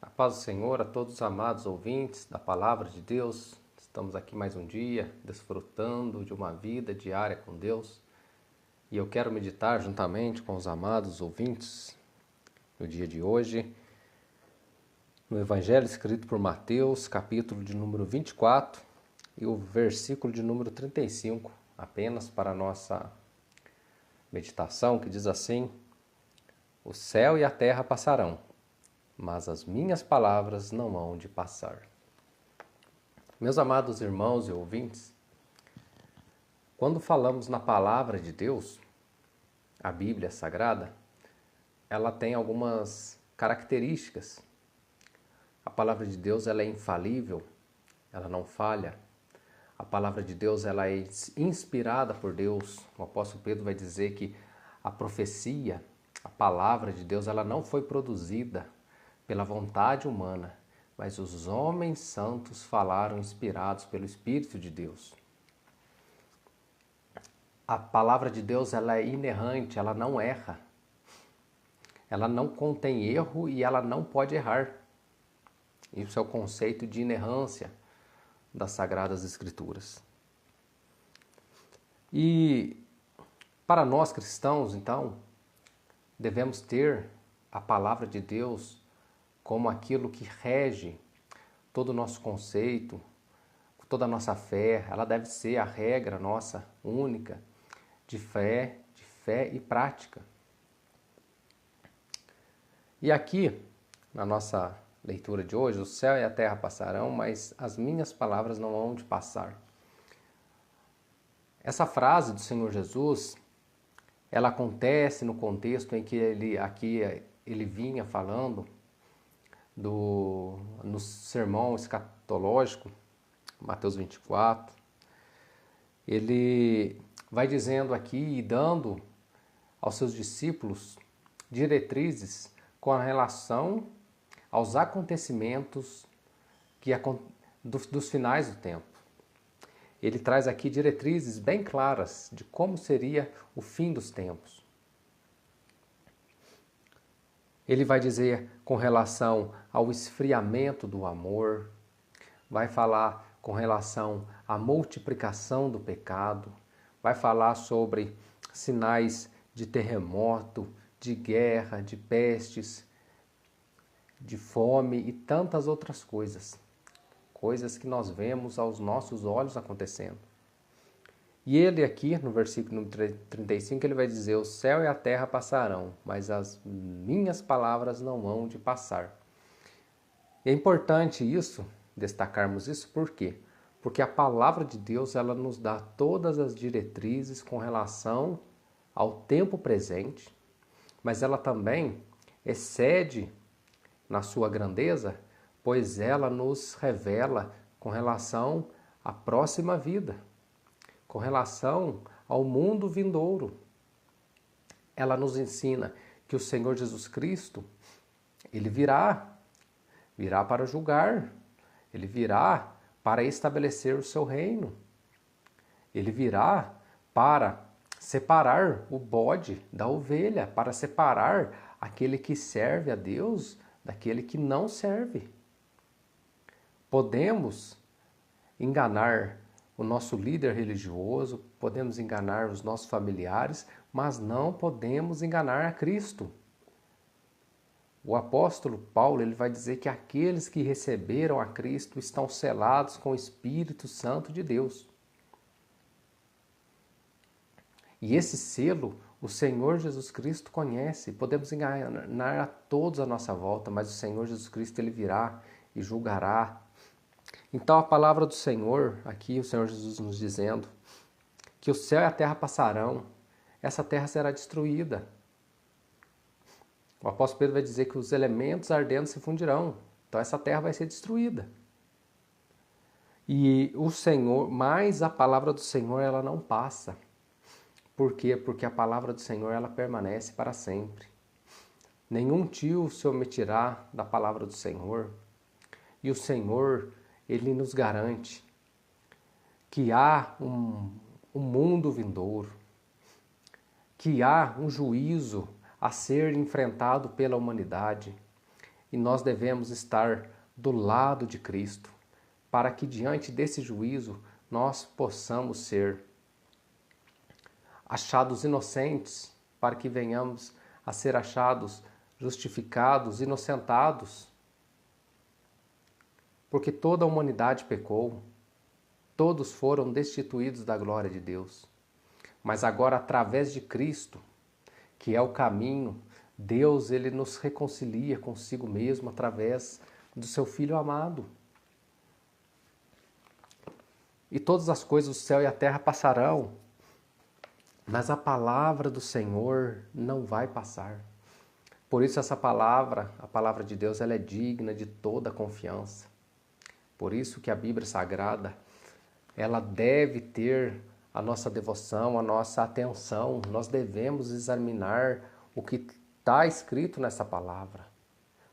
A paz do Senhor a todos os amados ouvintes da Palavra de Deus. Estamos aqui mais um dia, desfrutando de uma vida diária com Deus. E eu quero meditar juntamente com os amados ouvintes no dia de hoje, no Evangelho escrito por Mateus, capítulo de número 24 e o versículo de número 35, apenas para a nossa meditação, que diz assim: O céu e a terra passarão, mas as minhas palavras não hão de passar. Meus amados irmãos e ouvintes, quando falamos na palavra de Deus, a Bíblia Sagrada, ela tem algumas características. A palavra de Deus ela é infalível, ela não falha. A palavra de Deus ela é inspirada por Deus. O apóstolo Pedro vai dizer que a profecia, a palavra de Deus, ela não foi produzida pela vontade humana, mas os homens santos falaram inspirados pelo Espírito de Deus. A palavra de Deus ela é inerrante, ela não erra. Ela não contém erro e ela não pode errar. Isso é o conceito de inerrância das Sagradas Escrituras. E para nós cristãos, então, devemos ter a palavra de Deus como aquilo que rege todo o nosso conceito, toda a nossa fé. Ela deve ser a regra nossa única de fé e prática. E aqui, na nossa leitura de hoje, o céu e a terra passarão, mas as minhas palavras não hão de passar. Essa frase do Senhor Jesus, ela acontece no contexto em que ele vinha falando no sermão escatológico, Mateus 24. Ele vai dizendo aqui e dando aos seus discípulos diretrizes com relação aos acontecimentos dos finais do tempo. Ele traz aqui diretrizes bem claras de como seria o fim dos tempos. Ele vai dizer com relação ao esfriamento do amor, vai falar com relação à multiplicação do pecado, vai falar sobre sinais de terremoto, de guerra, de pestes, de fome e tantas outras coisas. Coisas que nós vemos aos nossos olhos acontecendo. E ele aqui, no versículo 35, ele vai dizer: o céu e a terra passarão, mas as minhas palavras não hão de passar. E é importante isso, destacarmos isso, por quê? Porque a palavra de Deus, ela nos dá todas as diretrizes com relação ao tempo presente, mas ela também excede na sua grandeza, pois ela nos revela com relação à próxima vida, com relação ao mundo vindouro. Ela nos ensina que o Senhor Jesus Cristo, ele virá para julgar, ele virá para estabelecer o seu reino, ele virá para separar o bode da ovelha, para separar aquele que serve a Deus daquele que não serve. Podemos enganar o nosso líder religioso, podemos enganar os nossos familiares, mas não podemos enganar a Cristo. O apóstolo Paulo ele vai dizer que aqueles que receberam a Cristo estão selados com o Espírito Santo de Deus. E esse selo o Senhor Jesus Cristo conhece. Podemos enganar a todos à nossa volta, mas o Senhor Jesus Cristo ele virá e julgará. Então a palavra do Senhor, aqui o Senhor Jesus nos dizendo que o céu e a terra passarão, essa terra será destruída. O apóstolo Pedro vai dizer que os elementos ardentes se fundirão, então essa terra vai ser destruída. E o Senhor, mas a palavra do Senhor ela não passa. Por quê? Porque a palavra do Senhor ela permanece para sempre. Nenhum tio se omitirá da palavra do Senhor. E o Senhor, ele nos garante que há um mundo vindouro, que há um juízo a ser enfrentado pela humanidade. e nós devemos estar do lado de Cristo, para que diante desse juízo nós possamos ser achados inocentes, para que venhamos a ser achados justificados, inocentados. Porque toda a humanidade pecou, todos foram destituídos da glória de Deus. Mas agora, através de Cristo, que é o caminho, Deus ele nos reconcilia consigo mesmo através do seu Filho amado. E todas as coisas do céu e a terra passarão, mas a palavra do Senhor não vai passar. Por isso essa palavra, a palavra de Deus, ela é digna de toda confiança. Por isso que a Bíblia Sagrada, ela deve ter a nossa devoção, a nossa atenção. Nós devemos examinar o que está escrito nessa palavra,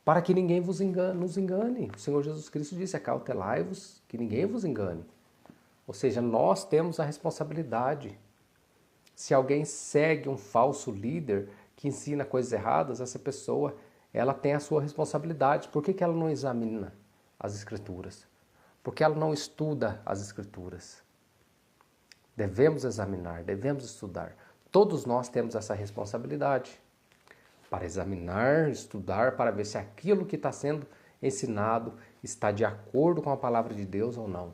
para que ninguém nos engane. O Senhor Jesus Cristo disse, acautelai-vos, que ninguém vos engane. Ou seja, nós temos a responsabilidade. Se alguém segue um falso líder que ensina coisas erradas, essa pessoa ela tem a sua responsabilidade. Por que ela não examina as Escrituras? Por que ela não estuda as Escrituras? Devemos examinar, devemos estudar. Todos nós temos essa responsabilidade para examinar, estudar, para ver se aquilo que está sendo ensinado está de acordo com a palavra de Deus ou não.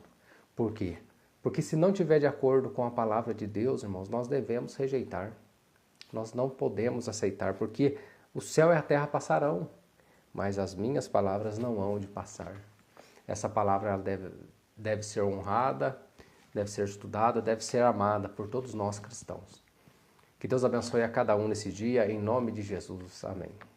Por quê? Porque se não tiver de acordo com a palavra de Deus, irmãos, nós devemos rejeitar. Nós não podemos aceitar, porque o céu e a terra passarão, mas as minhas palavras não hão de passar. Essa palavra ela deve ser honrada, deve ser estudada, deve ser amada por todos nós cristãos. Que Deus abençoe a cada um nesse dia, em nome de Jesus. Amém.